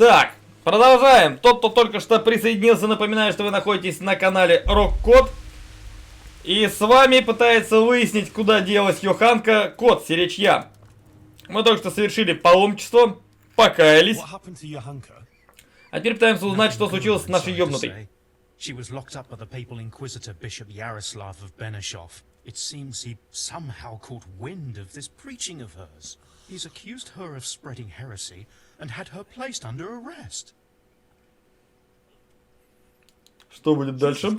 Так, продолжаем. Тот, кто только что присоединился, напоминаю, что вы находитесь на канале RocKKot. И с вами пытается выяснить, куда делась Йоханка, кот, сиречь я. Мы только что совершили паломничество, покаялись. А теперь пытаемся узнать, что случилось с нашей ёбнутой. She was locked up by the papal inquisitor Bishop Yaroslav of Benishov. It seems he somehow caught wind of this preaching of hers. He's accused her of spreading heresy and had her placed under arrest. Что будет дальше?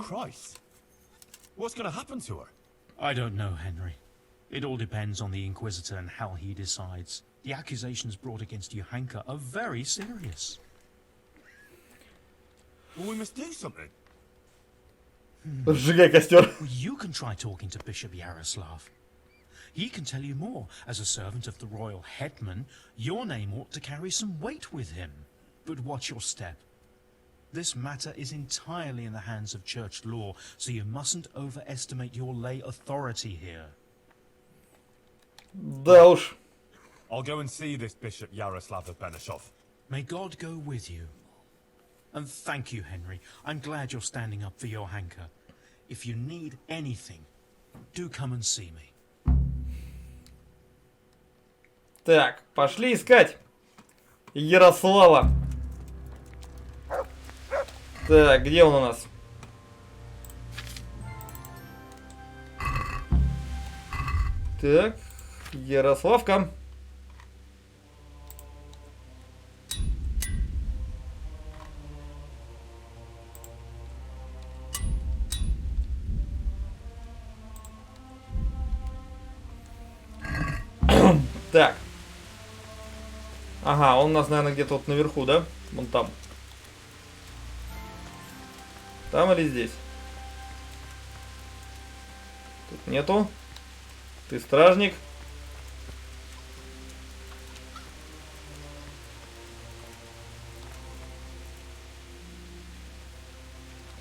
What's going to happen to her? I don't know, Henry. It all depends on the inquisitor and how he decides. The accusations brought against Yochanka are very serious. Well, we must do something. Сжигай костер. You can try talking to Bishop Yaroslav. He can tell you more. As a servant of the royal hetman, your name ought to carry some weight with him. But watch your step. This matter is entirely in the hands of church law, so you mustn't overestimate your lay authority here. Да уж. I'll go and see this Bishop Yaroslav of Benishov. May God go with you. And thank you, Henry. I'm glad you're standing up for Yochanka. If you need anything, do come and see me. Так, пошли искать Ярослава. Так, где он у нас? Так, Ярославка. Так. Ага, он у нас, наверное, где-то вот наверху, да? Вон там. Там или здесь? Тут нету. Ты стражник.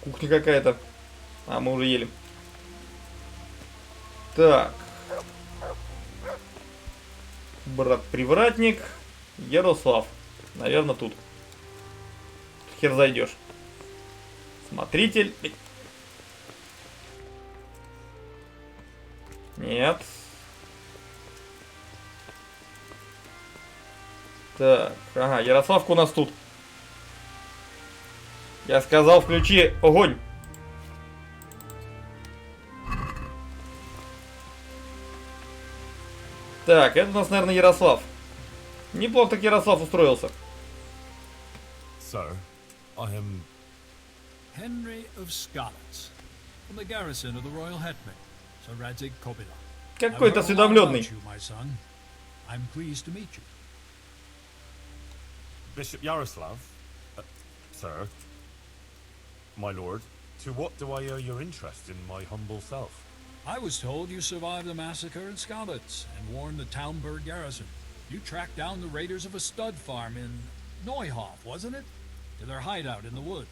Кухня какая-то. А, мы уже ели. Так. Брат-привратник. Ярослав. Наверное, тут. Хер зайдешь. Смотритель. Нет. Так. Ага, Ярославка у нас тут. Я сказал, включи огонь. Так, это у нас, наверное, Ярослав. Неплохо так Ярослав устроился. Sir, I am Henry of Scarlet, from the garrison of the royal hetman, Sir Radzig Kobyla. Какой-то осведомленный. I'm pleased to meet you. Bishop Yaroslav. Sir, my lord, to what do I owe your interest in my humble self? I was told you survived the massacre in Skalitz and warned the Townburg garrison. You tracked down the raiders of a stud farm in Neuhof, wasn't it? To their hideout in the woods.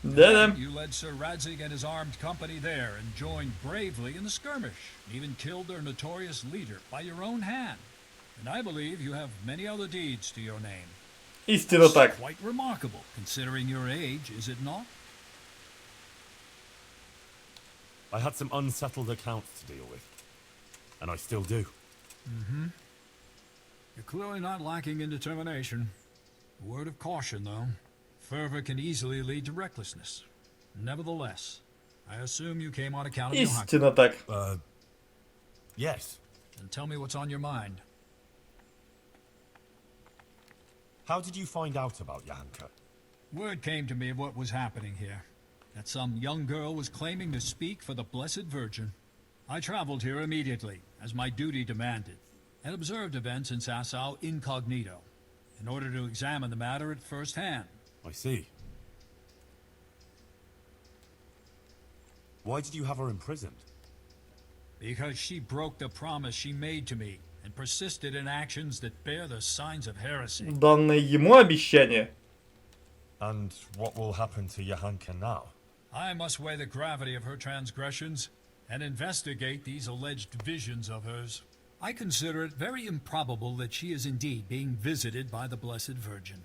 Да-да. You led Sir Radzig and his armed company there and joined bravely in the skirmish, and even killed their notorious leader by your own hand. And I believe you have many other deeds to your name. Истинно так. Quite remarkable, considering your age, is it not? I had some unsettled accounts to deal with, and I still do. Mm-hmm. You're clearly not lacking in determination. A word of caution, though. Fervor can easily lead to recklessness. Nevertheless, I assume you came on account of Yochanka. Истинно так. Yes. And tell me what's on your mind. How did you find out about Yochanka? Word came to me of what was happening here. That some young girl was claiming to speak for the Blessed Virgin. I traveled here immediately, as my duty demanded, and observed events in Sasau incognito, in order to examine the matter at first hand. I see. Why did you have her imprisoned? Because she broke the promise she made to me, and persisted in actions that bear the signs of heresy. Данное ему обещание. And what will happen to Yochanka now? I must weigh the gravity of her transgressions and investigate these alleged visions of hers. I consider it very improbable that she is indeed being visited by the Blessed Virgin.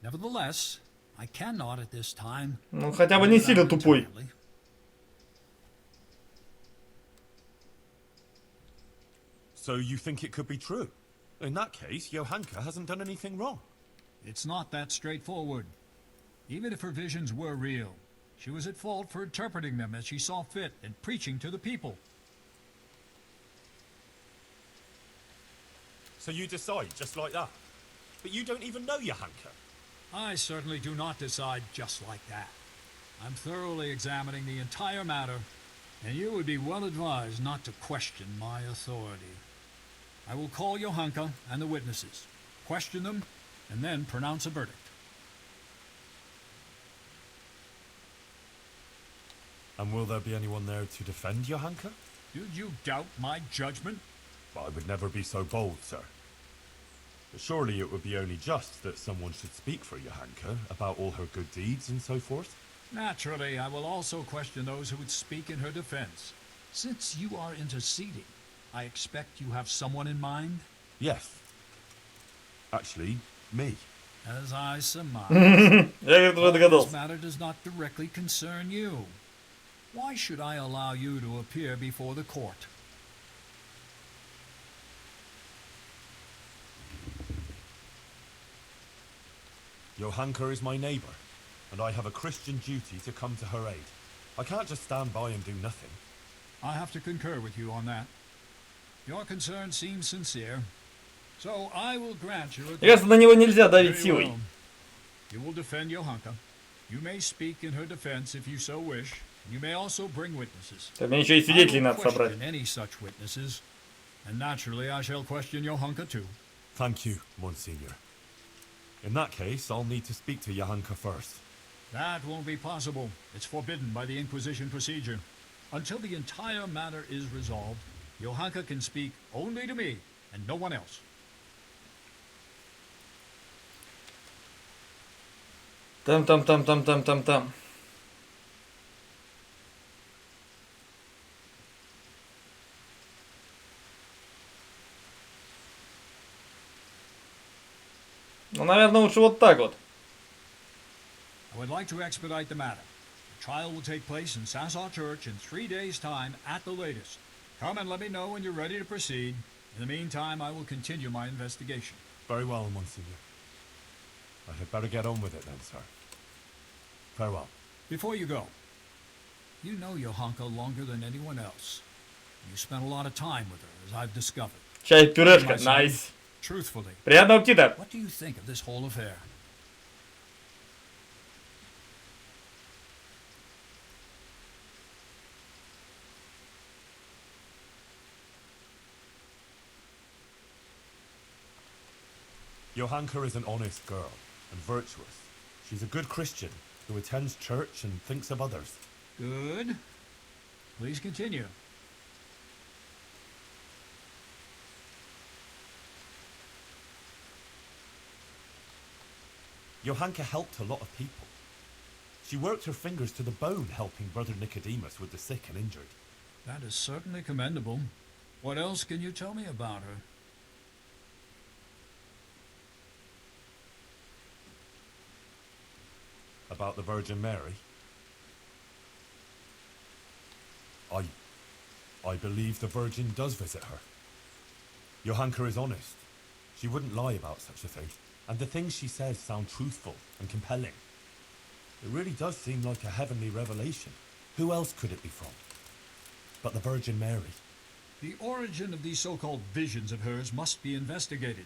Nevertheless, I cannot at this time. Ну, хотя бы не сильно тупой. So you think it could be true? In that case, Johanka hasn't done anything wrong. It's not that straightforward. Even if her visions were real, she was at fault for interpreting them as she saw fit and preaching to the people. So you decide just like that? But you don't even know Johanka. I certainly do not decide just like that. I'm thoroughly examining the entire matter, and you would be well advised not to question my authority. I will call Yochanka and the witnesses, question them, and then pronounce a verdict. And will there be anyone there to defend Johanka? Did you doubt my judgment? I would never be so bold, sir. But surely it would be only just that someone should speak for Johanka about all her good deeds and so forth. Naturally, I will also question those who would speak in her defense. Since you are interceding, I expect you have someone in mind? Yes. Actually, me. As I surmise, Я уже this догадался. matter does not directly concern you. Why should I allow you to appear before the court? Johanka is my neighbour, and I have a Christian duty to come to her aid. I can't just stand by and do nothing. I have to concur with you on that. Your concern seems sincere, so I will grant you a... Мне кажется, на него нельзя давить Very силой. well. You will defend Yochanka. You may speak in her defense if you so wish. You may also bring witnesses. Так, мне еще и I свидетелей will надо собрать. question any such witnesses, and naturally I shall question Yochanka too. Thank you, Monsignor. In that case, I'll need to speak to Johanka first. That won't be possible. It's forbidden by the Inquisition procedure. Until the entire matter is resolved, Yochanka can speak only to me and no one else. Там. Ну, наверное, лучше вот так вот. I would like to expedite the matter. The trial will take place in Sassaw Church in 3 days' time at the latest. Come and let me know when you're ready to proceed. In the meantime, I will continue my investigation. Very well, Monsignor. I had better get on with it then, sir. Farewell. Before you go, you know Yochanka longer than anyone else. You spent a lot of time with her, as I've discovered. Чай, пюрешка, найс. Truthfully, Приятного аппетита. what do you think of this whole affair? Johanka is an honest girl and virtuous. She's a good Christian who attends church and thinks of others. Good. Please continue. Johanka helped a lot of people. She worked her fingers to the bone helping Brother Nicodemus with the sick and injured. That is certainly commendable. What else can you tell me about her? About the Virgin Mary? I believe the Virgin does visit her. Johanka is honest. She wouldn't lie about such a thing. And the things she says sound truthful and compelling. It really does seem like a heavenly revelation. Who else could it be from? But the Virgin Mary. The origin of these so-called visions of hers must be investigated.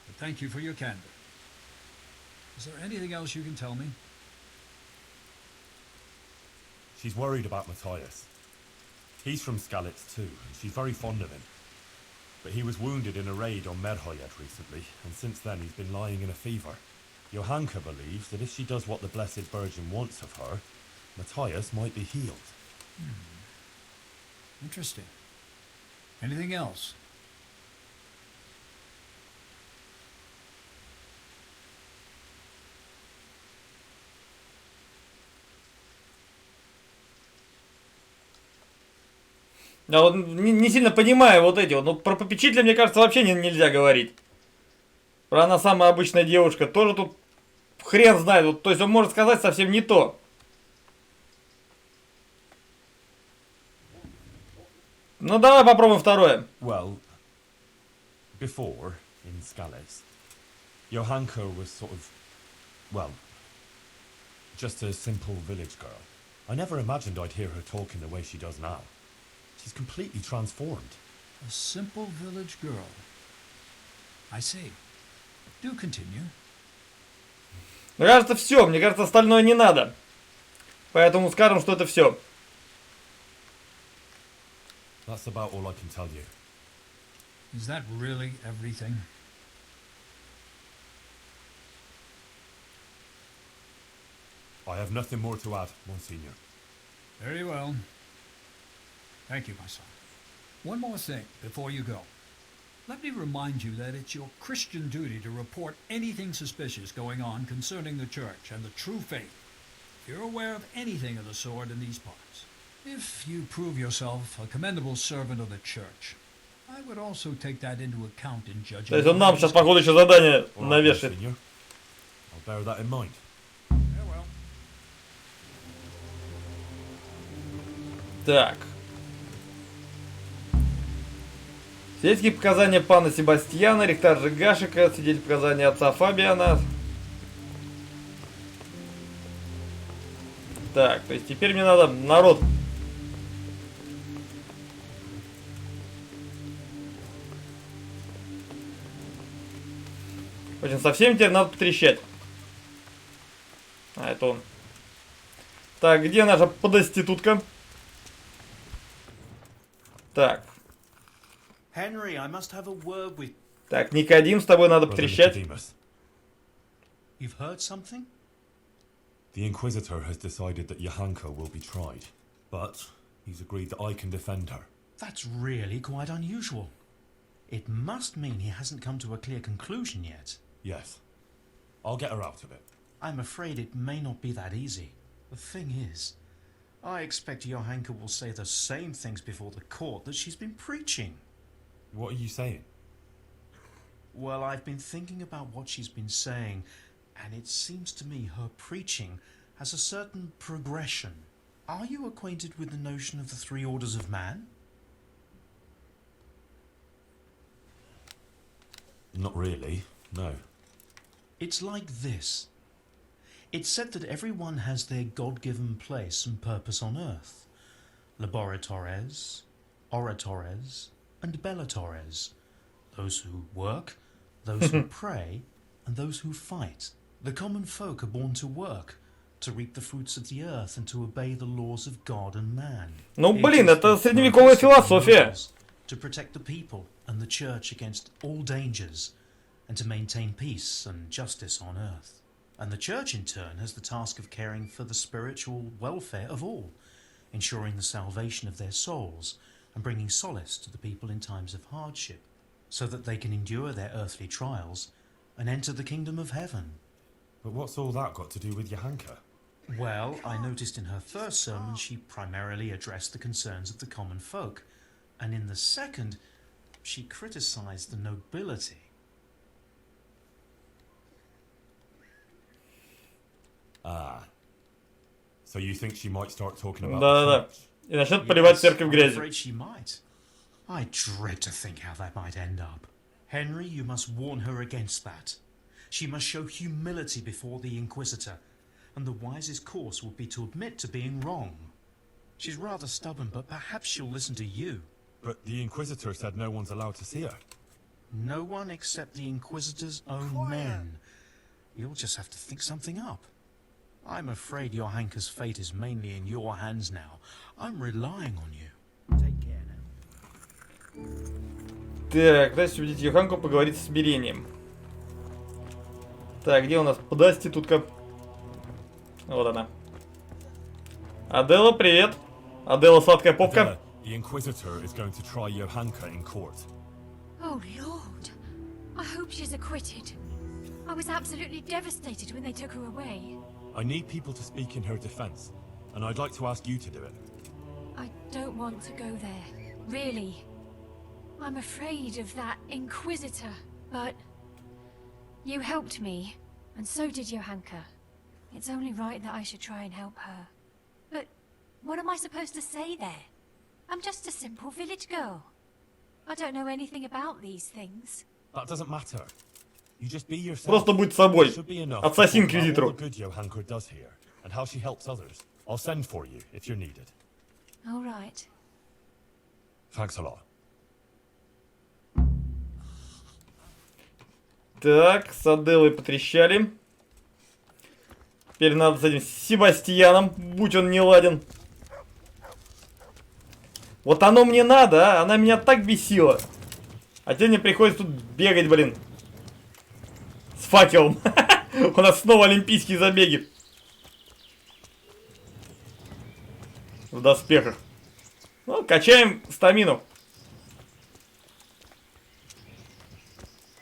But thank you for your candor. Is there anything else you can tell me? She's worried about Matthias. He's from Skalitz too, and she's very fond of him. But he was wounded in a raid on Merhojed recently, and since then he's been lying in a fever. Johanka believes that if she does what the Blessed Virgin wants of her, Matthias might be healed. Interesting. Anything else? Я вот не сильно понимаю вот эти вот. Ну, про попечителя, мне кажется, вообще нельзя говорить. Про она самая обычная девушка тоже тут хрен знает. Вот, то есть он может сказать совсем не то. Ну давай попробуем второе. Well, before, in Skalitz, Johanko was sort of, well, just a simple village girl. I never imagined I'd hear her talking the way she does now. She's completely transformed. A simple village girl. I see. Do continue. Мне кажется, все. Мне кажется, остальное не надо. Поэтому скажем, что это все. That's about all I can tell you. Is that really everything? I have nothing more to add, Monsignor. Very well. Thank you, my son. One more thing before you go. Let me remind you that it's your Christian duty to report anything suspicious going on concerning the church and the true faith. If you're aware of anything of the sort in these parts, if you prove yourself a commendable servant of the church, I would also take that into account in judging. То есть он нам сейчас, походу, еще задание навешает. Monsignor. I'll bear that in mind. Farewell. Так. Свидетельские показания пана Себастьяна, ректаржа Гашика, свидетель показания отца Фабиана. Так, то есть теперь мне надо народ. В общем, со всеми теперь надо потрещать. А, это он. Так, где наша подоститутка? Так. Henry, I must have a word with... Так, Никодим, с тобой надо Brother потрещать. Nicodemus, You've heard something? the Inquisitor has decided that Johanko will be tried, but he's agreed that I can defend her. That's really quite unusual. It must mean he hasn't come to a clear conclusion yet. Yes. I'll get her out of it. I'm afraid it may not be that easy. The thing is, I expect Johanka will say the same things before the court that she's been preaching. What are you saying? Well, I've been thinking about what she's been saying, and it seems to me her preaching has a certain progression. Are you acquainted with the notion of the three orders of man? Not really, no. It's like this. It's said that everyone has their God-given place and purpose on earth. Laboratores, oratores, and bellatores. Those who work, those who pray, and those who fight. The common folk are born to work, to reap the fruits of the earth and to obey the laws of God and man. Ну, блин, It is это the средневековая purpose of the философия. nobles to protect the people and the church against all dangers and to maintain peace and justice on earth. And the church in turn has the task of caring for the spiritual welfare of all, ensuring the salvation of their souls and bringing solace to the people in times of hardship, so that they can endure their earthly trials and enter the kingdom of heaven. But what's all that got to do with Johanka? Well, I noticed in her first sermon she primarily addressed the concerns of the common folk, and in the second, she criticised the nobility. Ah. So you think she might start talking about Да-да-да. the church? И начнет поливать церковь I'm грязью. afraid she might. I dread to think how that might end up. Henry, you must warn her against that. She must show humility before the Inquisitor, and the wisest course would be to admit to being wrong. She's rather stubborn, but perhaps she'll listen to you. But the Inquisitor said no one's allowed to see her. No one except the Inquisitor's own men. You'll just have to think something up. I'm afraid Johanka's fate is mainly in your hands now. I'm relying on you. Take care now. Так, дальше убедить Йоханку поговорить с смирением. Так, где у нас подоститутка? Вот она. Адела, привет. Адела, сладкая попка. Adela, the Inquisitor is going to try Johanka in court. Oh, Lord. I hope she's acquitted. I was absolutely devastated when they took her away. I need people to speak in her defense, and I'd like to ask you to do it. I don't want to go there. Really. I'm afraid of that Inquisitor, but you helped me. And so did Johanka. It's only right that I should try and help her. But what am I supposed to say there? I'm just a simple village girl. I don't know anything about these things. That doesn't matter. You just be yourself. Просто будь собой. Should be enough Отсоси to talk about all инквизитору. the good Йоханка does here and how she helps others. I'll send for you if you're needed. All right. Thanks a lot. Так, с Аделой потрещали. Теперь надо с этим Себастьяном, будь он не ладен. Вот оно мне надо, а? Она меня так бесила. А теперь мне приходится тут бегать, блин. С факелом. У нас снова олимпийские забеги. В доспехах. Ну, качаем стамину.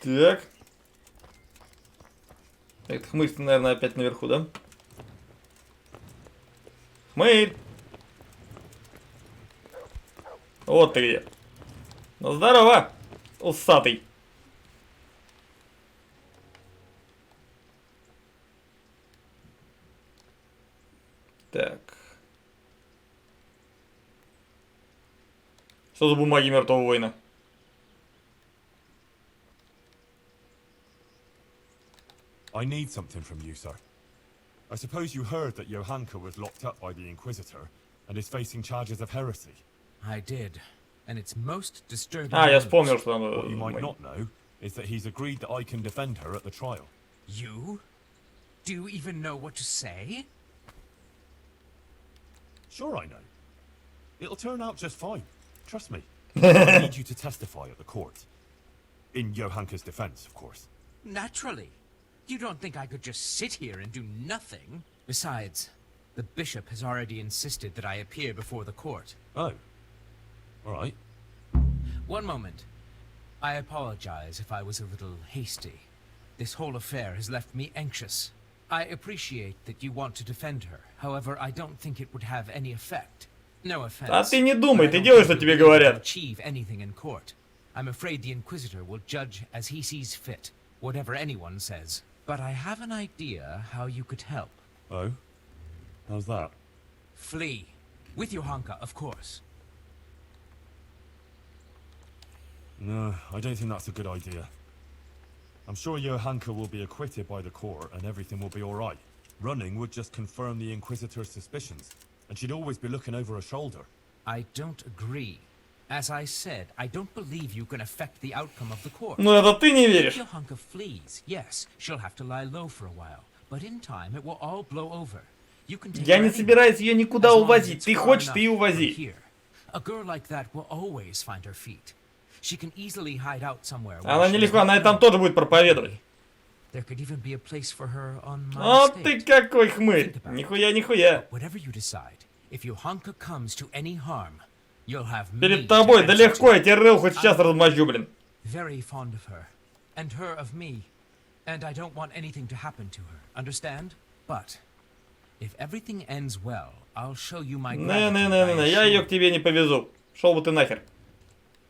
Так. Это хмырь, наверное, опять наверху, да? Хмырь! Вот ты где. Ну, здорово, усатый. Так. Что за бумаги мертвого воина? I need something from you, sir. I suppose you heard that Йоханка was locked up by the Inquisitor and is facing charges of heresy. I did, and it's most disturbing. А, я news. вспомнил, что What you might там... not know is that he's agreed that I can defend her at the trial. You? Do you even know what to say? Sure I know. It'll turn out just fine. Trust me. I need you to testify at the court. In Johanka's defense, of course. Naturally. You don't think I could just sit here and do nothing? Besides, the bishop has already insisted that I appear before the court. Oh. Alright. One moment. I apologize if I was a little hasty. This whole affair has left me anxious. I appreciate that you want to defend her. However, I don't think it would have any effect. No offense. А ты не думай, but I ты don't делай, think что you'll тебе be able to говорят. achieve anything in court. I'm afraid the Inquisitor will judge as he sees fit, whatever anyone says. But I have an idea how you could help. Oh? How's that? Flee. With Johanka, of course. No, I don't think that's a good idea. I'm sure Johanka will be acquitted by the court and everything will be alright. Running would just confirm the Inquisitor's suspicions, and she'd always be looking over her shoulder. I don't agree. As I said, I don't believe you can affect the outcome of the court. Ну это ты не If веришь. Johanka flees, yes, she'll have to lie low for a while. But in time, it will all blow over. You can take Я her не anywhere, собираюсь ее никуда as long as увозить. it's Ты far хочешь, enough ты и from увози. here. A girl like that will always find her feet. She can easily hide out somewhere. where Она she нелегко, is она и not там known. тоже будет проповедовать. There could even be a place for her on my Вот estate. ты какой хмырь. Нихуя, нихуя. Whatever you decide, if Johanka comes to any harm, you'll have me Перед to тобой, да answer легко, to. я тебе рыл хоть сейчас размажу, блин. Very fond of her, and her of me, and I don't want anything to happen to her. Understand? But if everything ends well, I'll show you my gratitude. Не-не-не-не, я ее к тебе не повезу. Шел бы ты нахер.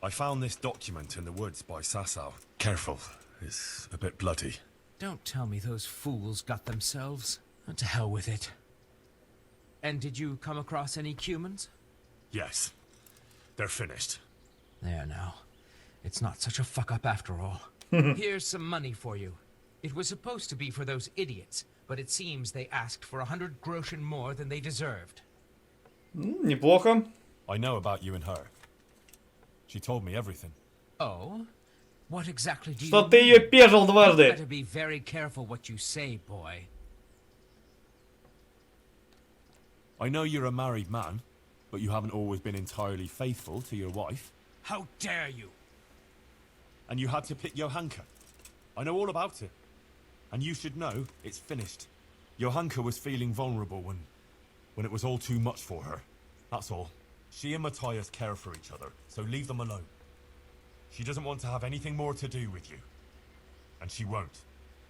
I found this document in the woods by Sasau. Careful, it's a bit bloody. Don't tell me those fools got themselves. To hell with it. And did you come across any Cumans? Yes, they're finished. There now. It's not such a fuck-up after all. Here's some money for you. It was supposed to be for those idiots, but it seems they asked for 100 groschen more than they deserved. Неплохо. I know about you and her. She told me everything. Oh? What exactly do you Что ты ее mean? пежил You дважды. better be very careful what you say, boy. I know you're a married man, but you haven't always been entirely faithful to your wife. How dare you? And you had to pick Johanka. I know all about it. And you should know it's finished. Johanka was feeling vulnerable when it was all too much for her. That's all. She and Matthias care for each other, so leave them alone. She doesn't want to have anything more to do with you. And she won't.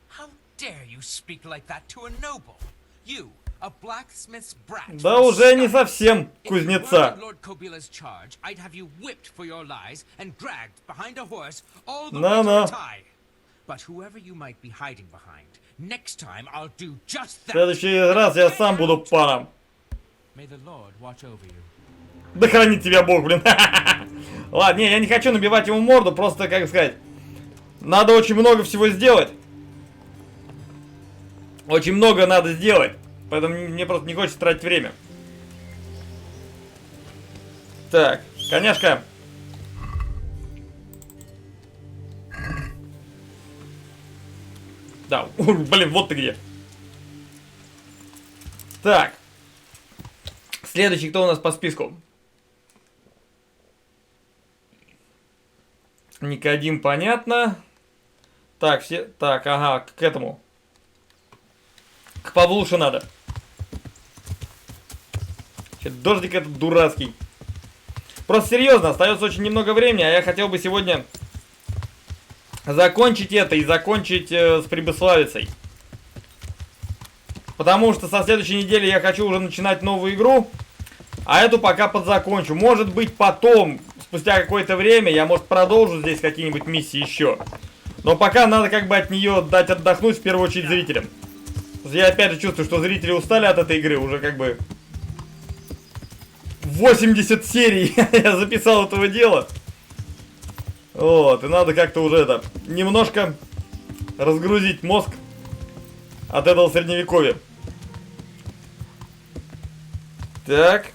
How dare you speak like that to a noble? You, a blacksmith's brat. Да from уже не Scotland. совсем If you weren't кузнеца. in Lord Kobila's charge, I'd have you whipped for your lies and dragged behind a horse all the No, way to no. Matai. But whoever you might be hiding behind, next time I'll do just В that. следующий раз я сам буду паром. May the Lord watch over you. Да хранит тебя Бог, блин. Ладно, не, я не хочу набивать ему морду, просто, как сказать, надо очень много всего сделать. Очень много надо сделать. Поэтому мне просто не хочется тратить время. Так, коняшка. Да, блин, вот ты где. Так. Следующий, кто у нас по списку? Никодим, понятно. Так, все... Так, ага, к этому. К Павлуше надо. Дождик этот дурацкий. Просто серьезно, остается очень немного времени, а я хотел бы сегодня закончить это и закончить с Прибыславицей. Потому что со следующей недели я хочу уже начинать новую игру, а эту пока подзакончу. Может быть потом, спустя какое-то время, я может продолжу здесь какие-нибудь миссии еще. Но пока надо как бы от нее дать отдохнуть, в первую очередь зрителям. Я опять же чувствую, что зрители устали от этой игры, уже как бы 80 серий я записал этого дела. Вот, и надо как-то уже это, немножко разгрузить мозг от этого средневековья. Так.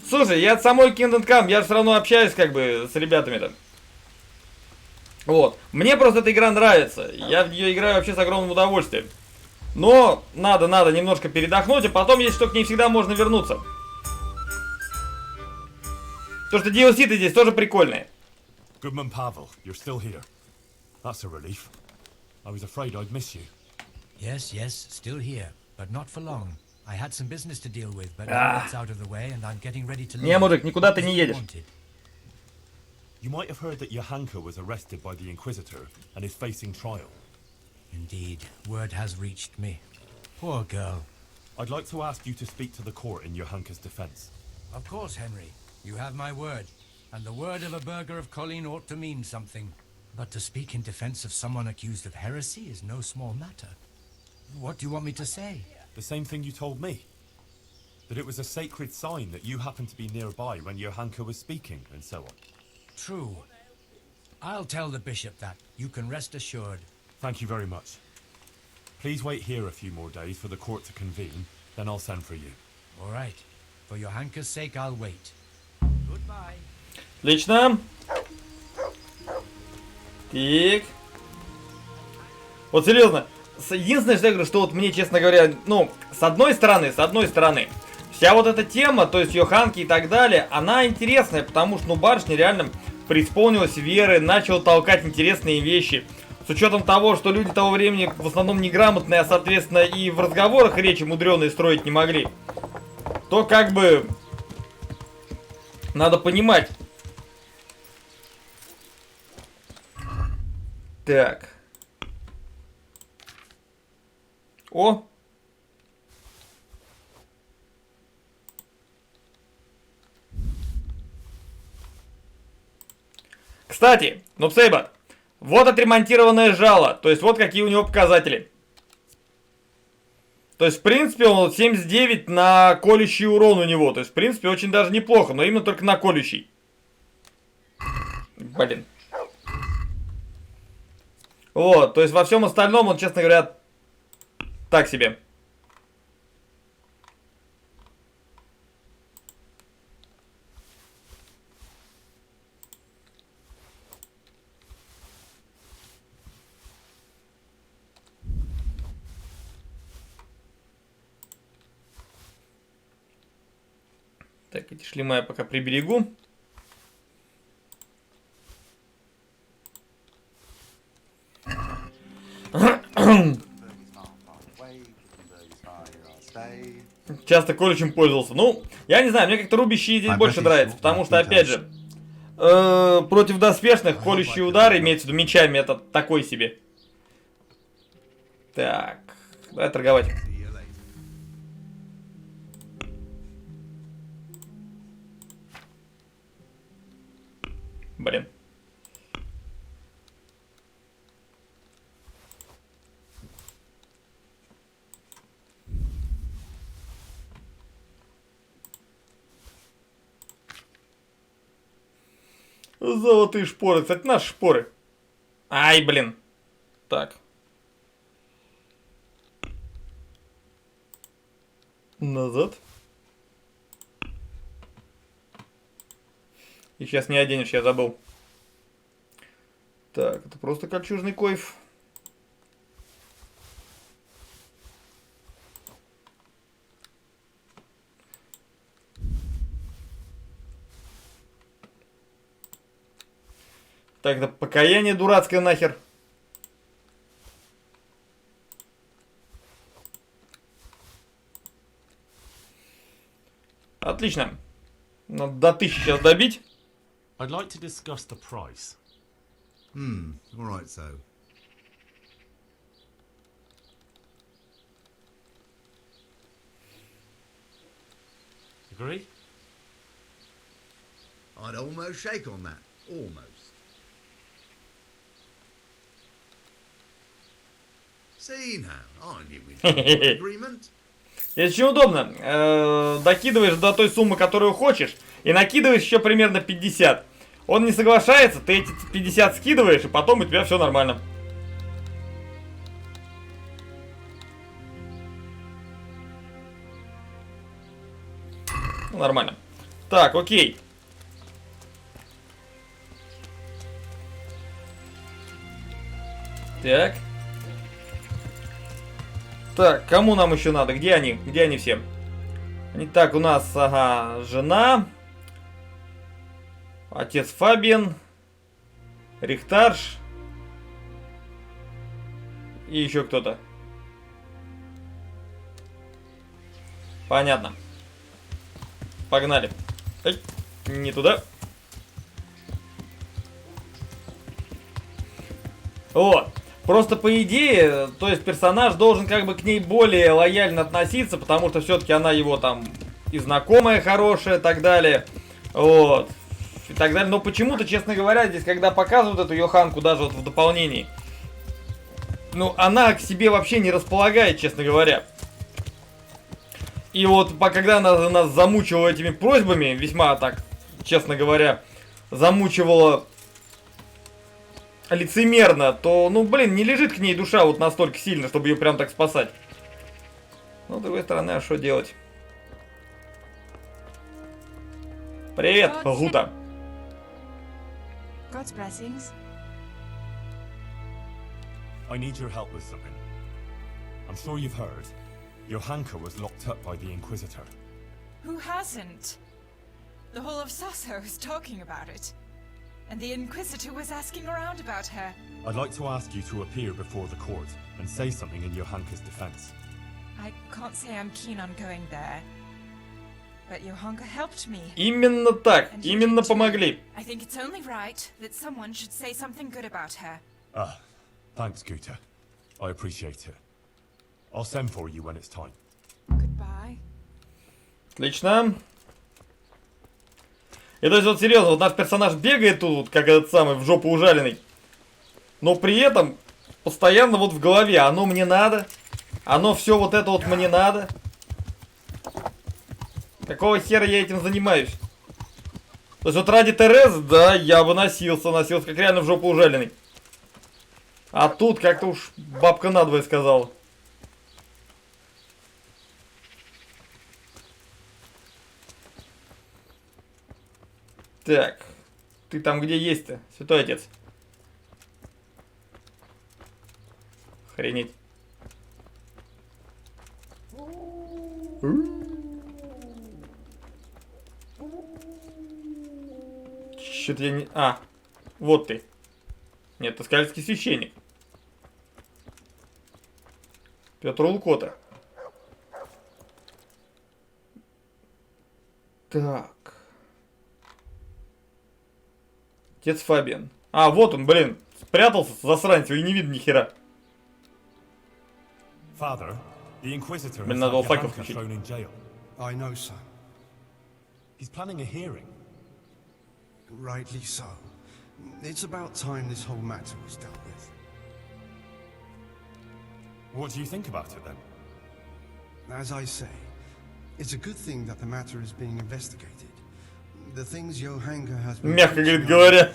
Слушай, я от самой Kingdom Come, я все равно общаюсь как бы с ребятами-то. Вот. Мне просто эта игра нравится. Я в нее играю вообще с огромным удовольствием. Но надо немножко передохнуть, а потом, если что, к ней всегда можно вернуться. То, что DLC-то здесь тоже прикольные. Goodman Pavel, you're still here. That's a relief. I was afraid I'd miss you. Yes, still here, but not for long. I had some business to deal with, but now it's out of the way, and I'm getting ready to leave. Не, мужик, никуда ты не едешь. You might have heard that Йоханку was arrested by the Inquisitor and is facing trial. Indeed, word has reached me. Poor girl. I'd like to ask you to speak to the court in Johanka's defense. Of course, Henry. You have my word. And the word of a burgher of Colleen ought to mean something. But to speak in defense of someone accused of heresy is no small matter. What do you want me to say? The same thing you told me. That it was a sacred sign that you happened to be nearby when Johanka was speaking, and so on. True. I'll tell the bishop that. You can rest assured. Thank you very much. Please wait here a few more days for the court to convene, then I'll send for you. All right. For Johanka's sake, I'll wait. Goodbye. Отлично. Так. Вот серьезно. Единственное, что я говорю, что вот мне, честно говоря, ну, с одной стороны, вся вот эта тема, то есть Йоханки и так далее, она интересная, потому что, ну, барышня реально преисполнилась веры, начала толкать интересные вещи. С учетом того, что люди того времени в основном неграмотные, а, соответственно, и в разговорах речи мудреные строить не могли, то как бы надо понимать. Так. О! Кстати, Нупсейба, вот отремонтированное жало. То есть вот какие у него показатели. То есть, в принципе, он 79 на колющий урон у него. То есть, в принципе, очень даже неплохо. Но именно только на колющий. Блин. Вот, то есть во всем остальном он, честно говоря, так себе. Так, эти шлема я пока приберегу. Часто колючим пользовался. Ну, я не знаю, мне как-то рубящие здесь больше нравится, потому что, опять же, против доспешных колющий удар, имеется в виду мечами, это такой себе. Так, давай торговать. Блин. Золотые шпоры. Кстати, наши шпоры. Ай, блин. Так. Назад. И сейчас не оденешь, я забыл. Так, это просто кольчужный койф. Так, это покаяние дурацкое нахер. Отлично. Надо до 1000 сейчас добить. I'd like to discuss the price. All right, so. Agree? I'd almost shake on that. Almost. See now, I knew we'd come to an agreement. Это очень удобно. Докидываешь до той суммы, которую хочешь, и накидываешь еще примерно 50. Он не соглашается, ты эти 50 скидываешь, и потом у тебя все нормально. Нормально. Так, окей. Так. Так, кому нам еще надо? Где они? Где они все? Итак, у нас, ага, жена. Отец Фабиан. Рихтарш. И еще кто-то. Понятно. Погнали. Ай, не туда. Вот. Просто по идее, то есть персонаж должен как бы к ней более лояльно относиться, потому что все-таки она его там и знакомая хорошая и так далее. Вот. И так далее. Но почему-то, честно говоря, здесь, когда показывают эту Йоханку, даже вот в дополнении, ну, она к себе вообще не располагает, честно говоря. И вот, когда она нас замучивала этими просьбами, весьма так, честно говоря, замучивала лицемерно, то, ну, блин, не лежит к ней душа вот настолько сильно, чтобы ее прям так спасать. Но, с другой стороны, а что делать? Привет, Гута. God's blessings. I need your help with something. I'm sure you've heard. Yоханка was locked up by the Inquisitor. Who hasn't? The whole of Sasso is talking about it. And the Inquisitor was asking around about her. I'd like to ask you to appear before the court and say something in Yochanka's defense. I can't say I'm keen on going there. But Йоханка helped me. Именно так, And you именно did too. помогли. I think it's only right that someone should say something good about her. Ah, thanks, Guta. I appreciate it. I'll send for you when it's time. Goodbye. Отлично. И то есть вот серьезно, вот наш персонаж бегает тут, как этот самый, в жопу ужаленный. Но при этом постоянно вот в голове, оно мне надо. Оно все вот это вот мне надо. Какого хера я этим занимаюсь? То есть вот ради Терезы, да, я бы носился как реально в жопу ужаленный. А тут как-то уж бабка надвое сказала. Так, ты там где есть-то, святой отец? Охренеть. Чё-то я не... А, вот ты. Нет, это скальский священник. Петр Улкота. Так. Отец Фабиан. А, вот он, блин. Спрятался, засранец, его и не видно ни хера. Father, the Inquisitor Блин, has надо had было факел Йоханка включить. thrown in jail. I know, son. He's planning a hearing. Rightly so. It's about time this whole matter was dealt with. What do you think about it then? As I say, it's a good thing that the matter is being investigated. the things Johanka has been Мягко, говорит, preaching говоря. are,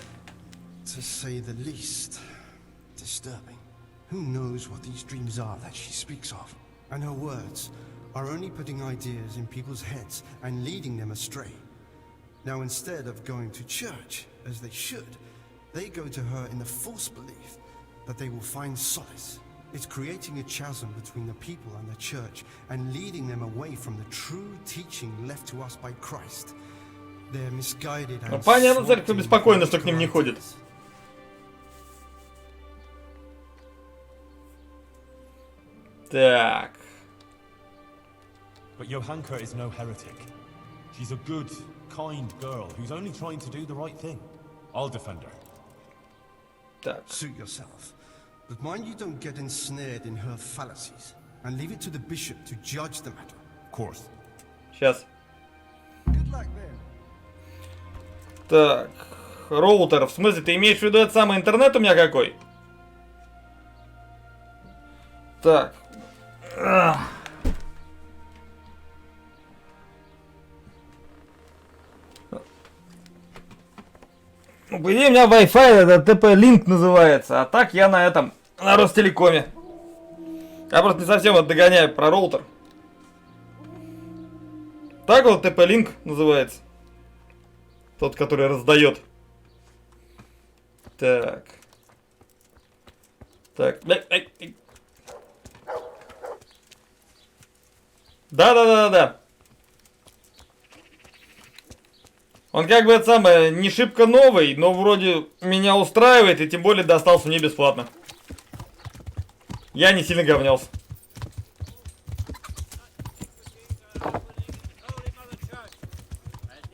to say the least, disturbing. Who knows what these dreams are that she speaks of? And her words are only putting ideas in people's heads and leading them astray. Now, instead of going to church, as they should, they go to her in the false belief that they will find solace. It's creating a chasm between the people and the church and leading them away from the true teaching left to us by Christ. They're misguided and Понятно, церковь беспокойна, что к ним не ходит. Так. But Johanka is no heretic. She's a good, kind girl who's only trying to do the right thing. I'll defend her. Так. Suit yourself. But mind you don't get ensnared in her fallacies and leave it to the bishop to judge the matter. Of course. Сейчас. Good luck then. Так. Роутер, в смысле, ты имеешь в виду этот самый интернет у меня какой? Так. Ну, по идее, у меня Wi-Fi, это TP-Link называется, а так я на этом, на Ростелекоме. Я просто не совсем это догоняю про роутер. Так вот TP-Link называется. Тот, который раздает. Так. Так. Да. Он как бы это самое, не шибко новый, но вроде меня устраивает, и тем более достался мне бесплатно. Я не сильно говнялся.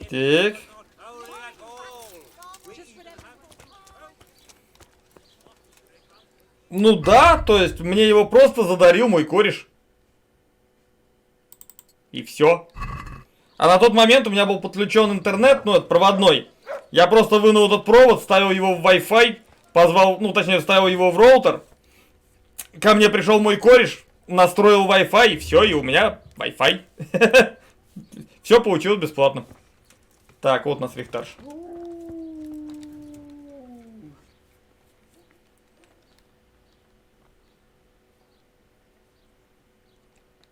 Так. Ну да, то есть мне его просто задарил мой кореш. И все. А на тот момент у меня был подключен интернет, ну это проводной. Я просто вынул этот провод, ставил его в Wi-Fi, позвал, ну точнее ставил его в роутер. Ко мне пришел мой кореш, настроил Wi-Fi, и все, и у меня Wi-Fi. Все получилось бесплатно. Так, вот у нас рихтарш.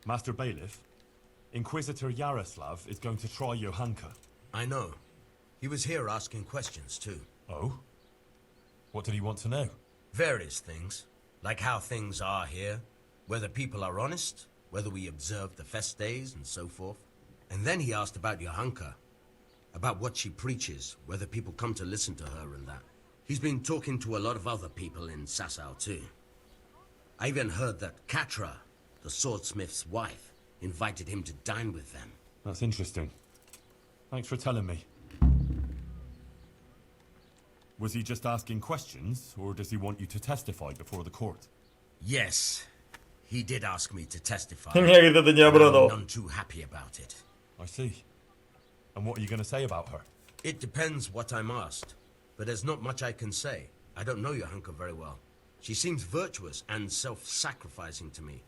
Master Bailiff, Inquisitor Yaroslav is going to try Johanka. I know. He was here asking questions too. Oh? What did he want to know? Various things. Like how things are here, whether people are honest, whether we observe the fest days and so forth. And then he asked about Johanka. About what she preaches, whether people come to listen to her and that. He's been talking to a lot of other people in Sasau too. I even heard that Katra, the swordsmith's wife, invited him to dine with them. That's interesting. Thanks for telling me. Was he just asking questions, or does he want you to testify before the court? Yes, he did ask me to testify. Меня, говорит, это не обрадовало. I'm none too happy about it. I see. And what are you going to say about her? It depends what I'm asked, but there's not much I can say. I don't know Johanka very well. She seems virtuous and self-sacrificing to me.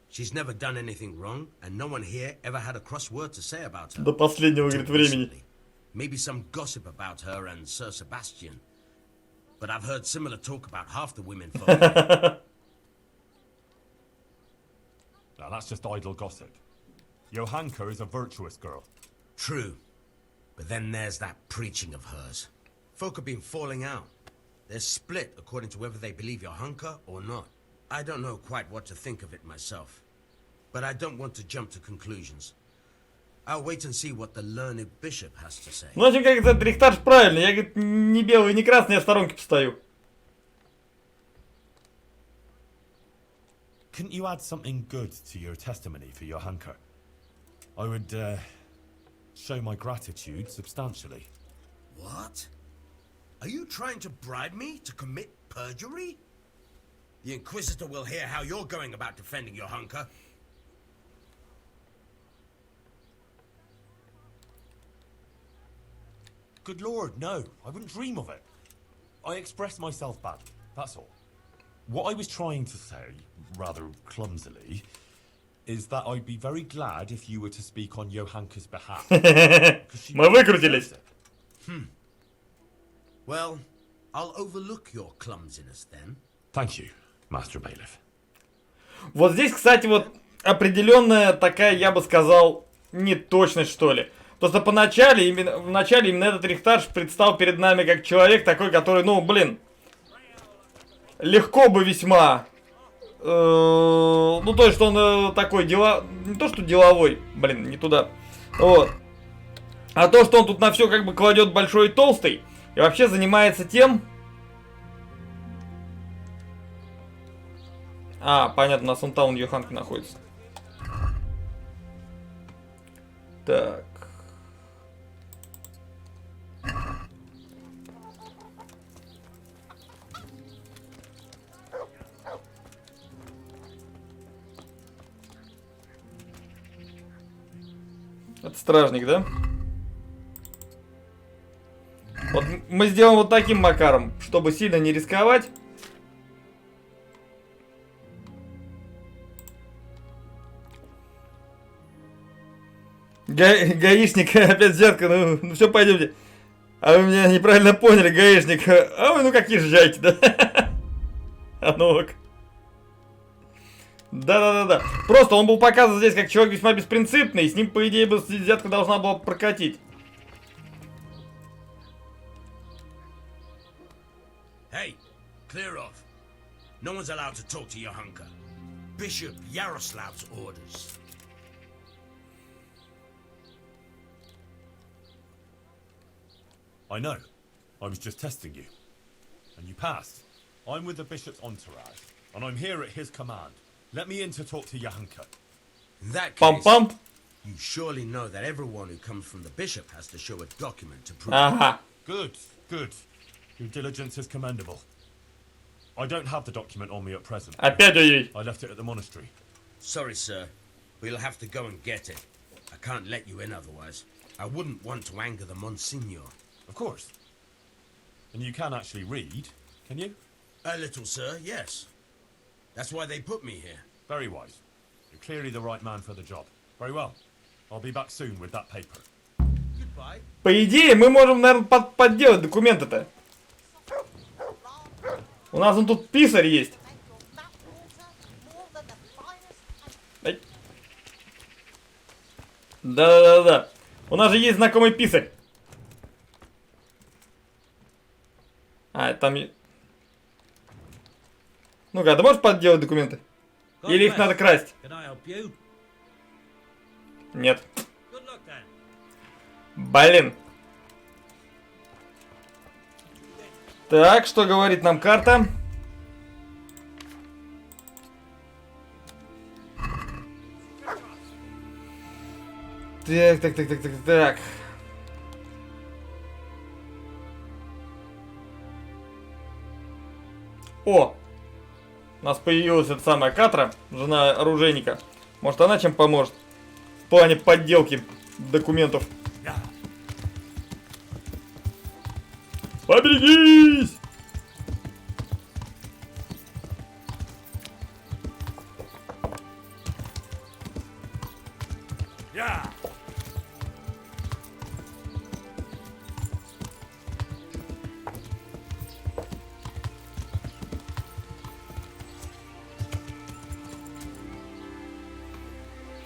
She's never done anything wrong, and no one here ever had a cross word to say about her. До последнего, говорит, времени. Maybe some gossip about her and Sir Sebastian. But I've heard similar talk about half the women folk. Now that's just idle gossip. Johanka is a virtuous girl. True. But then there's that preaching of hers. Folk have been falling out. They're split according to whether they believe Johanka or not. I don't know quite what to think of it myself. But I don't want to jump to conclusions. I'll wait and see what the learned bishop has to say. Ну, в общем, как этот рихтарш правильно. Я, говорит, не белый, не красный, я в сторонке постою. Couldn't you add something good to your testimony for Johanka? I would, show my gratitude substantially. What? Are you trying to bribe me to commit perjury? The Inquisitor will hear how you're going about defending Johanka. Good lord, no. I wouldn't dream of it. I expressed myself badly, that's all. What I was trying to say, rather clumsily, is that I'd be very glad if you were to speak on Йоханка's behalf. Мы выкрутились. Well, I'll overlook your clumsiness then. Thank you, Master Bailiff. Вот здесь, кстати, вот определенная такая, я бы сказал, неточность, что ли. Просто в начале именно этот Рихтарш предстал перед нами как человек такой, который, ну, блин, легко бы весьма... ну, то есть, что он такой не то, что деловой, блин, не туда. Вот. А то, что он тут на все как бы кладет большой и толстый, и вообще занимается тем... А, понятно, на Сунтаун Йоханка находится. Так. Это стражник, да? Вот мы сделаем вот таким макаром, чтобы сильно не рисковать. Гаишник, опять взятка, ну все, пойдемте. А вы меня неправильно поняли, гаишник. А вы, ну как езжайте, да? А ну-ка. Да. Просто он был показан здесь как человек весьма беспринципный, и с ним, по идее, бы взятка должна была прокатить. Hey, clear off. No one's allowed to talk to Йоханка. Bishop Yaroslav's orders. I know. I was just testing you. And you passed. I'm with the bishop's entourage, and I'm here at his command. Let me in to talk to Йоханка. In that case, Pam-pam. you surely know that everyone who comes from the bishop has to show a document to prove Ага. Good. Your diligence is commendable. I don't have the document on me at present. Опять ой-ой. I left it at the monastery. Sorry, sir. We'll have to go and get it. I can't let you in otherwise. I wouldn't want to anger the Monsignor. Of course. And you can actually read, can you? A little, sir, yes. That's why they put me here. Very wise. You're clearly the right man for the job. Very well. I'll be back soon with that paper. Goodbye. По идее, мы можем, наверное, подделать документы-то. У нас он тут писарь есть. Да. У нас же есть знакомый писарь. А, там... Ну-ка, ты можешь подделать документы? Или их надо красть? Нет. Блин. Так, что говорит нам карта? Так. О! У нас появилась эта самая Катра, жена оружейника. Может, она чем поможет? В плане подделки документов. Поберегись!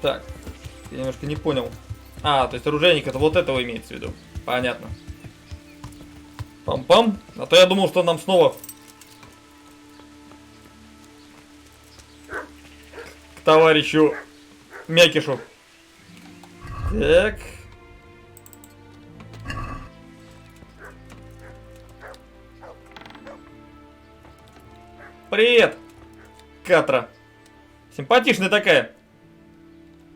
Так, я немножко не понял. А, то есть оружейник это вот этого имеется в виду. Понятно. Пам-пам. А то я думал, что нам снова к товарищу Мякишу. Так. Привет, Катра. Симпатичная такая.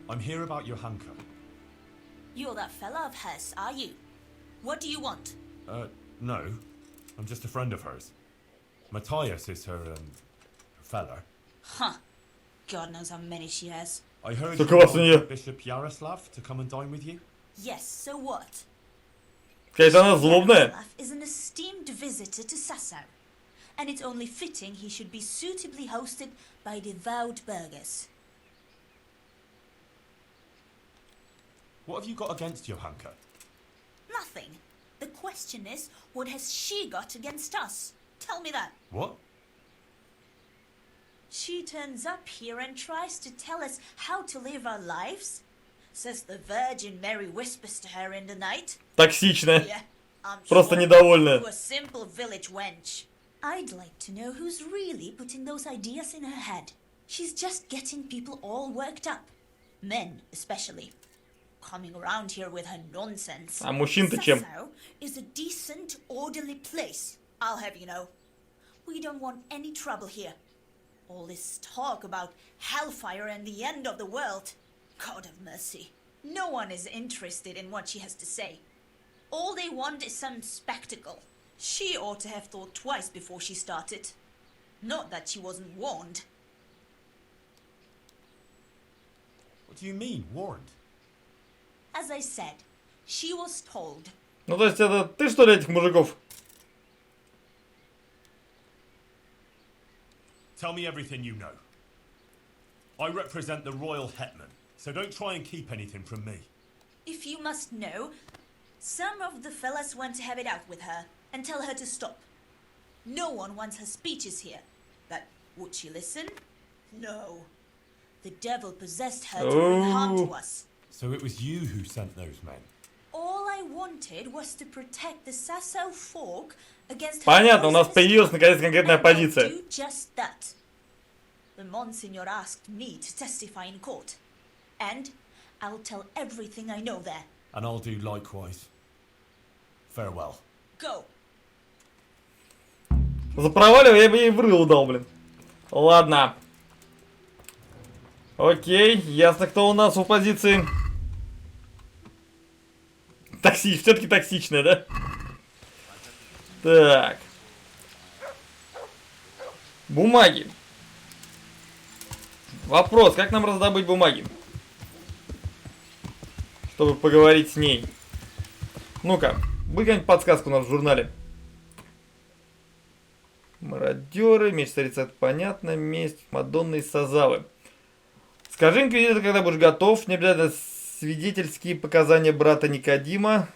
I'm here about Йоханка. You're that fella of hers, are you? What do you want? No. I'm just a friend of hers. Matthias is her fella. Huh. God knows how many she has. I heard Так you у вас у want нее Bishop Yaroslav to come and dine with you. Yes, so what? какая-то она злобная. Yaroslav is an esteemed visitor to Sasau, and it's only fitting he should be suitably hosted by devout burghers. What have you got against Yochanka? Nothing. The question is, what has she got against us? Tell me that. What? She turns up here and tries to tell us how to live our lives. Says the Virgin Mary whispers to her in the night. Токсичная. Yeah, I'm Просто sure недовольная. to a simple village wench. I'd like to know who's really putting those ideas in her head. She's just getting people all worked up. Men, especially. Coming around here with her nonsense. А мужчин-то чем? Sasau is a decent, orderly place. I'll have you know. We don't want any trouble here. All this talk about hellfire and the end of the world. God of mercy. No one is interested in what she has to say. All they want is some spectacle. She ought to have thought twice before she started. Not that she wasn't warned. What do you mean, warned? As I said, she was told. Ну то есть это ты что ли этих мужиков? Tell me everything you know. I represent the royal hetman, so don't try and keep anything from me. If you must know, some of the fellas want to have it out with her and tell her to stop. No one wants her speeches here. But would she listen? No. The devil possessed her to bring harm to us. So it was you who sent those men? All I wanted was to protect the Sasau folk against her. Понятно, у нас появилась наконец конкретная and I'll позиция. do just that. The Monsignor asked me to testify in court. And I'll tell everything I know there. And I'll do likewise. Farewell. Go. За проваливание я бы ей в рыло дал, блин. Ладно. Окей, ясно, кто у нас в позиции. Все-таки токсичная, да? Так. Бумаги. Вопрос, как нам раздобыть бумаги? Чтобы поговорить с ней. Ну-ка, будет какая-нибудь подсказка у нас в журнале? Мародеры, меч царицы, это понятно, месть Мадонны и Сазавы. Скажи, инквизитор, когда будешь готов, не обязательно свидетельские показания брата Никодима.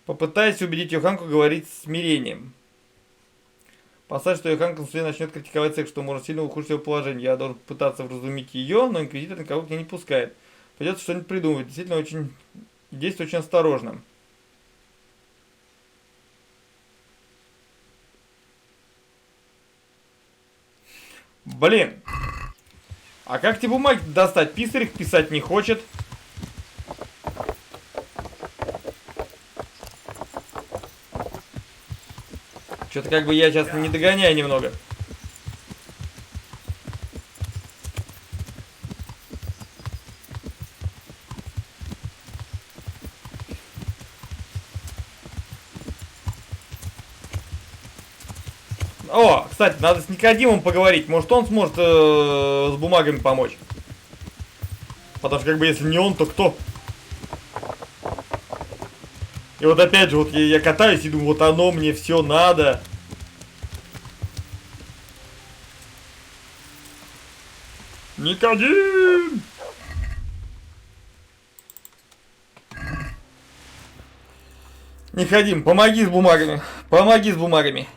Попытайся убедить Йоханку говорить с смирением. Поставь, что Йоханка на суде начнет критиковать всех, что может сильно ухудшить его положение. Я должен пытаться вразумить ее, но инквизитор никого к ней не пускает. Придется что-нибудь придумывать. Действительно очень... Действуй очень осторожно. Блин. А как эти бумаги достать? Писарь их писать не хочет. Что-то как бы я сейчас не догоняю немного. О, кстати, надо с Никодимом поговорить. Может, он сможет с бумагами помочь. Потому что, как бы, если не он, то кто? И вот опять же, вот я катаюсь и думаю, вот оно мне все надо. Никодим! Никодим, помоги с бумагами. Помоги с бумагами.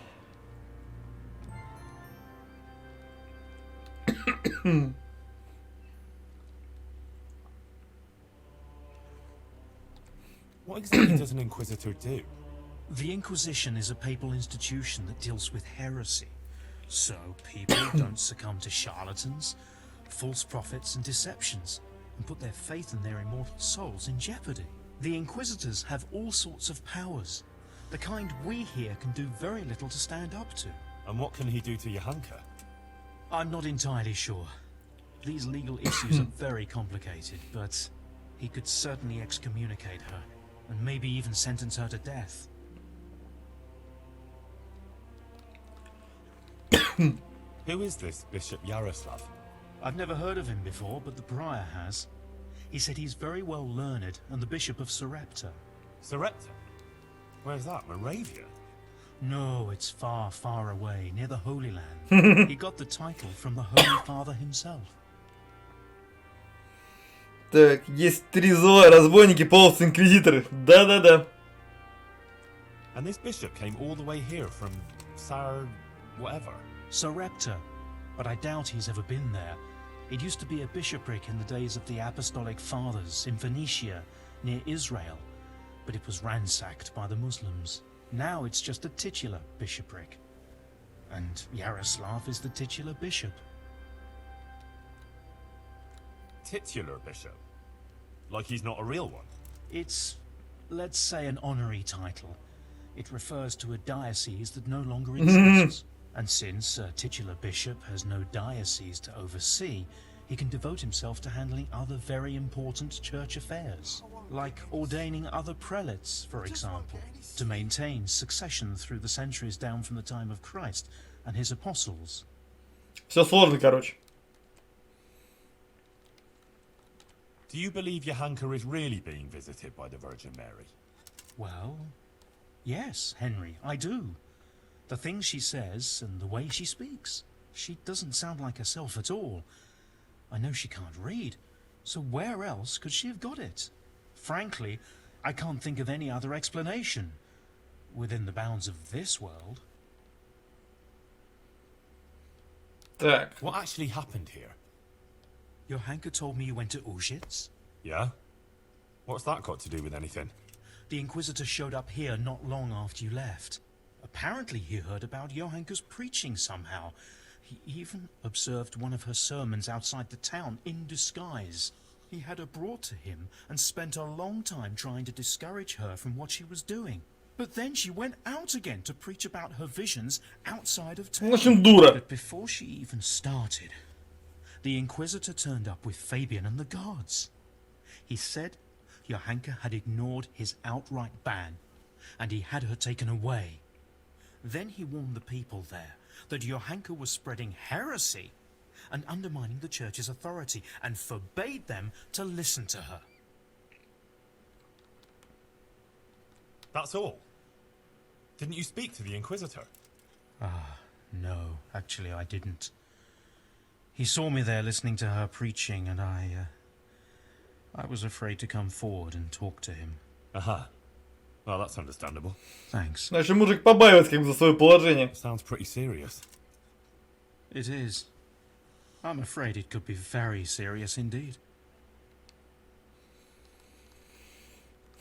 What exactly does an Inquisitor do? The Inquisition is a papal institution that deals with heresy. So people don't succumb to charlatans, false prophets and deceptions, and put their faith and their immortal souls in jeopardy. The Inquisitors have all sorts of powers, the kind we here can do very little to stand up to. And what can he do to Yochanka? I'm not entirely sure. These legal issues are very complicated, but he could certainly excommunicate her, and maybe even sentence her to death. Who is this Bishop Yaroslav? I've never heard of him before, but the prior has. He said he's very well learned and the Bishop of Sarepta. Sarepta? Where's that, Moravia? No, it's far, far away, near the Holy Land. He got the title from the Holy Father himself. Так, есть 3 зла: разбойники, половцы, инквизиторы. Да-да-да. And this bishop came all the way here from whatever. Sarepta, but I doubt he's ever been there. It used to be a bishopric in the days of the Apostolic Fathers in Phoenicia, near Israel, but it was ransacked by the Muslims. Now it's just a titular bishopric. And Yaroslav is the titular bishop. Titular bishop? Like he's not a real one? It's, let's say, an honorary title. It refers to a diocese that no longer exists. And since a titular bishop has no diocese to oversee, he can devote himself to handling other very important church affairs, like ordaining other prelates, for example, to maintain succession through the centuries down from the time of Christ and his apostles. Все сложно, короче. Do you believe Yochanka is really being visited by the Virgin Mary? Well, yes, Henry, I do. The things she says and the way she speaks. She doesn't sound like herself at all. I know she can't read, so where else could she have got it? Frankly, I can't think of any other explanation. Within the bounds of this world. Так. What actually happened here? Yochanka told me you went to Auschwitz. Yeah? What's that got to do with anything? The Inquisitor showed up here not long after you left. Apparently he heard about Yochanka's preaching somehow. He even observed one of her sermons outside the town in disguise. He had her brought to him and spent a long time trying to discourage her from what she was doing. But then she went out again to preach about her visions outside of town. But before she even started, the Inquisitor turned up with Fabian and the guards. He said Yochanka had ignored his outright ban, and he had her taken away. Then he warned the people there that Yochanka was spreading heresy and undermining the church's authority, and forbade them to listen to her. That's all? Didn't you speak to the Inquisitor? No, actually I didn't. He saw me there listening to her preaching, and I was afraid to come forward and talk to him. Aha. Well, that's understandable. Thanks. Значит, мужик побаивается как бы за свое положение. Sounds pretty serious. It is. I'm afraid it could be very serious indeed.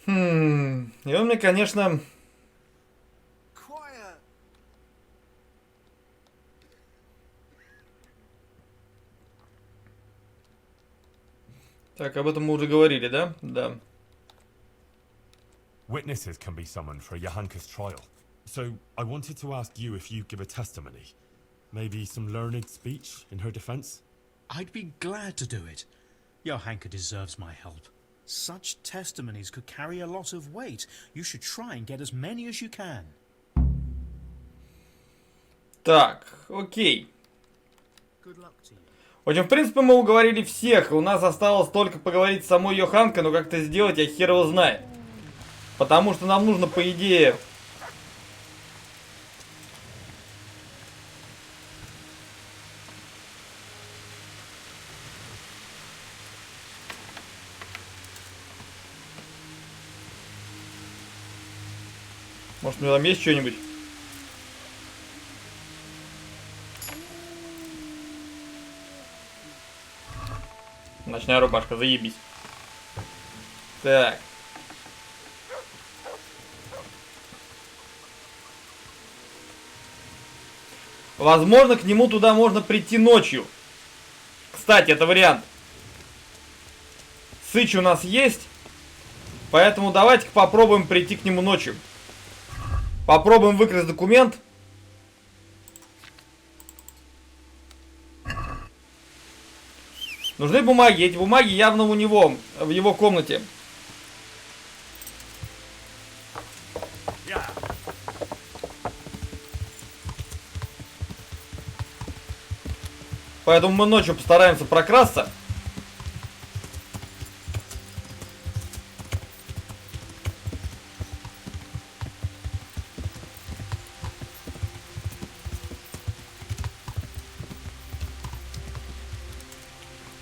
И он мне, конечно... Так, об этом мы уже говорили, да? Да. Witnesses can be summoned for Yochanka's trial. So, I wanted to ask you if you give a testimony. Maybe some learned speech in her defense? I'd be glad to do it. Yochanka deserves my help. Such testimonies could carry a lot of weight. You should try and get as many as you can. Так, окей. В общем, в принципе, мы уговорили всех. У нас осталось только поговорить с самой Йоханкой, но как это сделать, я хер его знаю. Потому что нам нужно, по идее... Может, у меня там есть что-нибудь? Ночная рубашка, заебись. Так. Возможно, к нему туда можно прийти ночью. Кстати, это вариант. Сыч у нас есть. Поэтому давайте-ка попробуем прийти к нему ночью. Попробуем выкрасть документ. Нужны бумаги. Эти бумаги явно у него, в его комнате. Поэтому мы ночью постараемся прокрасться.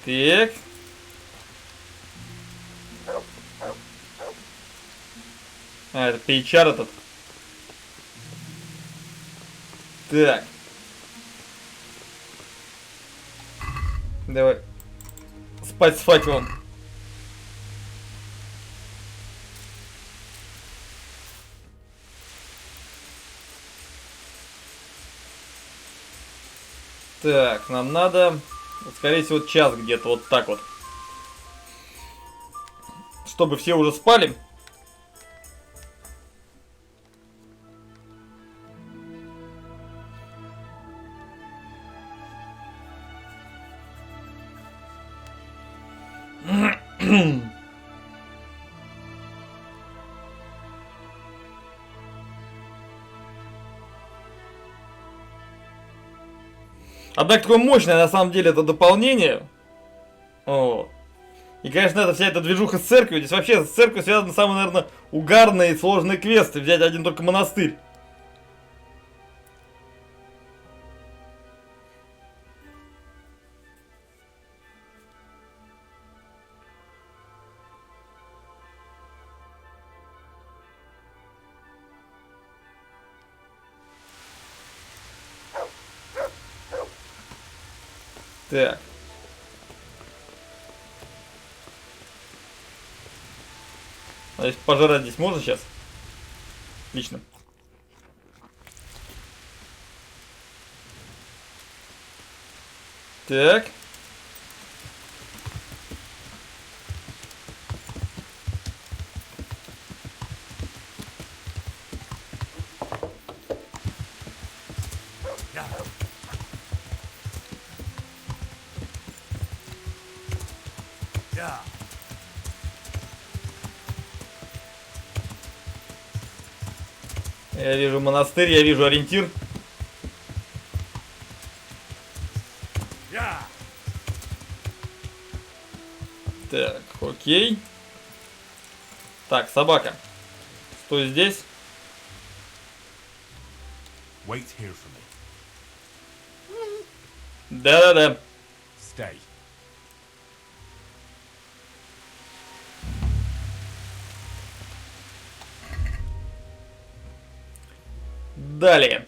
Так. это пейчар этот. Так. Давай. Спать с факелом. Так, нам надо, скорее всего, час где-то вот так вот. Чтобы все уже спали. Однако такое мощное на самом деле это дополнение. О. И, конечно, это вся эта движуха с церковью. Здесь вообще с церковью связаны самые, наверное, угарные и сложные квесты. Взять один только монастырь. Так. Значит, пожрать здесь можно сейчас? Отлично. Так. Я вижу монастырь, я вижу ориентир. Так, окей. Так, собака. Стой здесь. Wait here for me. Да-да-да. Stay. Далее.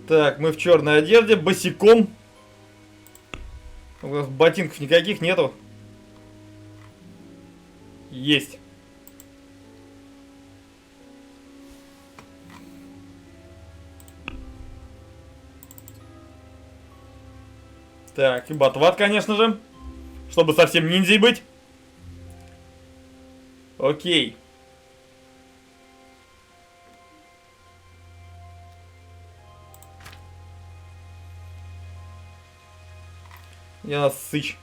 Так, мы в черной одежде, босиком. У нас ботинков никаких нету. Есть. Так, и ботват, конечно же. Чтобы совсем ниндзей быть. Окей. Я нас сыч.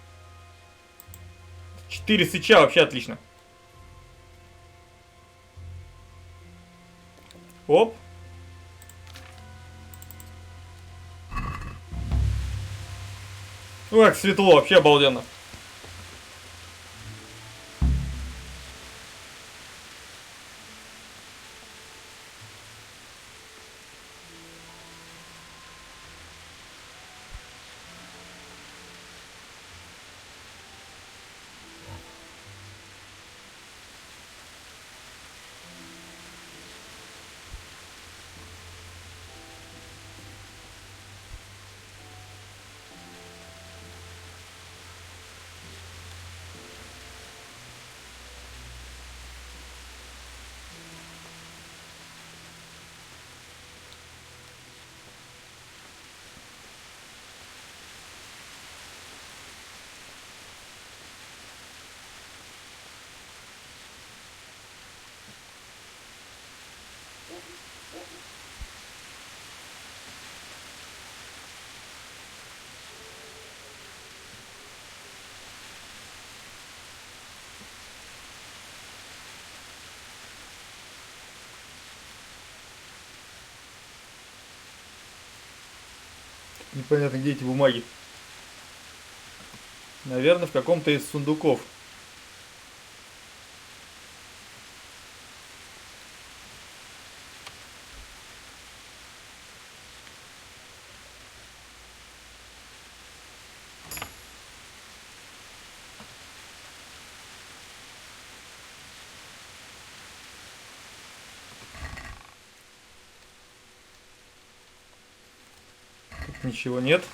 4 сыча вообще отлично. Оп. Ну как светло, вообще обалденно. Непонятно, где эти бумаги. Наверное, в каком-то из сундуков. Тут ничего нет.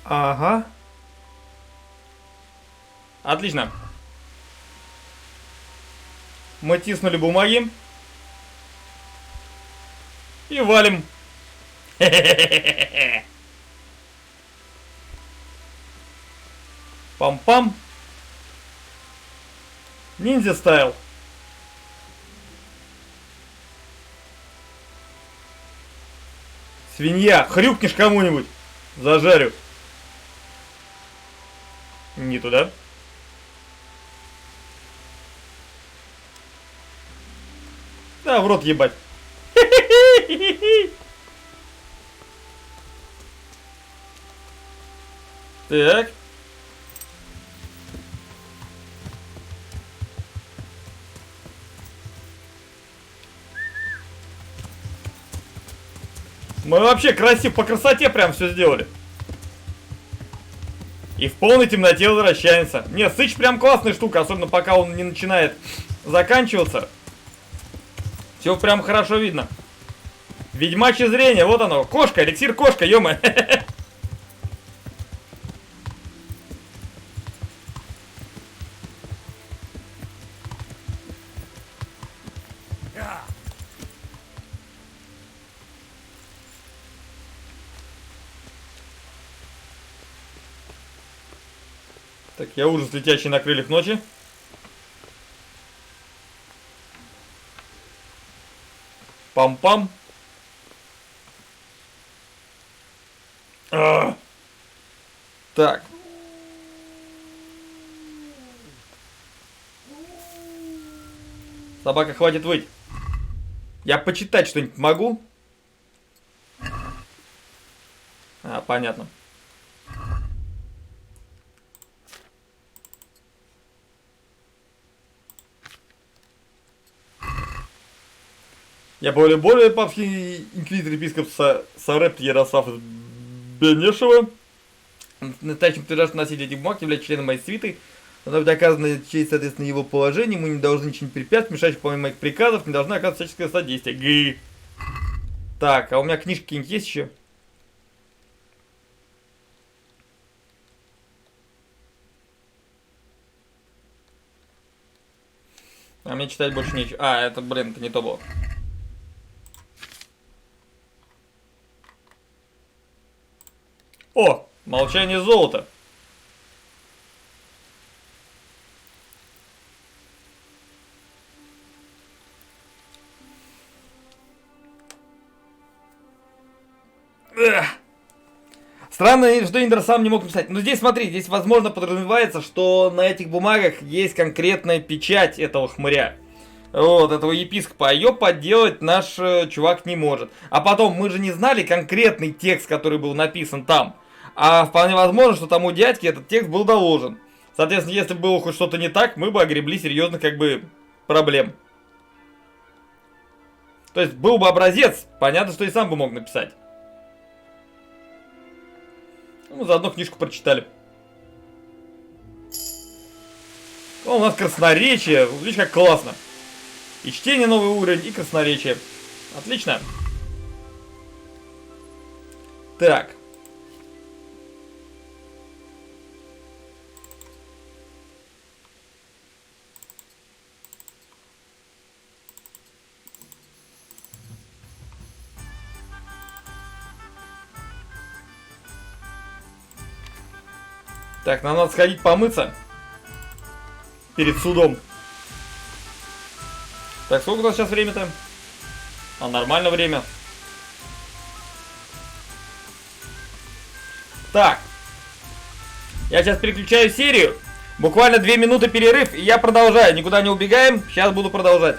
Ага. Отлично. Мы тиснули бумаги. И валим. Пам-пам. Ниндзя стайл. Свинья, хрюкнешь кому-нибудь. Зажарю. Не туда. Да, в рот ебать. Так. Мы вообще красиво, по красоте прям все сделали. И в полной темноте возвращаемся. Не, сыч прям классная штука, особенно пока он не начинает заканчиваться. Все прям хорошо видно. Ведьмачье зрение, вот оно. Кошка, эликсир кошка, ё-моё. Так, я ужас, летящий на крыльях ночи. Пам-пам. Так. Собака, хватит выть. Я почитать что-нибудь могу? А, понятно. Я более папский инквизитор епископ Сарепт Ярослав Бенешева. Настоящим подтверждает носитель этих бумаг является членом моей свиты. Должна быть оказана честь, соответственно, его положению. Мы не должны ничего не препятствовать, мешать выполнению моих приказов, не должны оказывать всяческое содействие. Гы. Так, а у меня книжки какие-нибудь есть еще? А мне читать больше нечего. А, это, блин, это не то было. О, молчание золота. Странно, что Индер сам не мог написать. Но здесь, смотри, здесь, возможно, подразумевается, что на этих бумагах есть конкретная печать этого хмыря. Вот, этого епископа. А ее подделать наш чувак не может. А потом, мы же не знали конкретный текст, который был написан там. А вполне возможно, что тому дядьке этот текст был доложен. Соответственно, если было хоть что-то не так, мы бы огребли серьезных, как бы, проблем. То есть, был бы образец, понятно, что и сам бы мог написать. Ну, заодно книжку прочитали. О, у нас красноречие. Видишь, как классно. И чтение новый уровень, и красноречие. Отлично. Так. Так, нам надо сходить помыться. Перед судом. Так, сколько у нас сейчас время-то? А, нормально время. Так. Я сейчас переключаю серию. Буквально 2 минуты перерыв, и я продолжаю. Никуда не убегаем. Сейчас буду продолжать.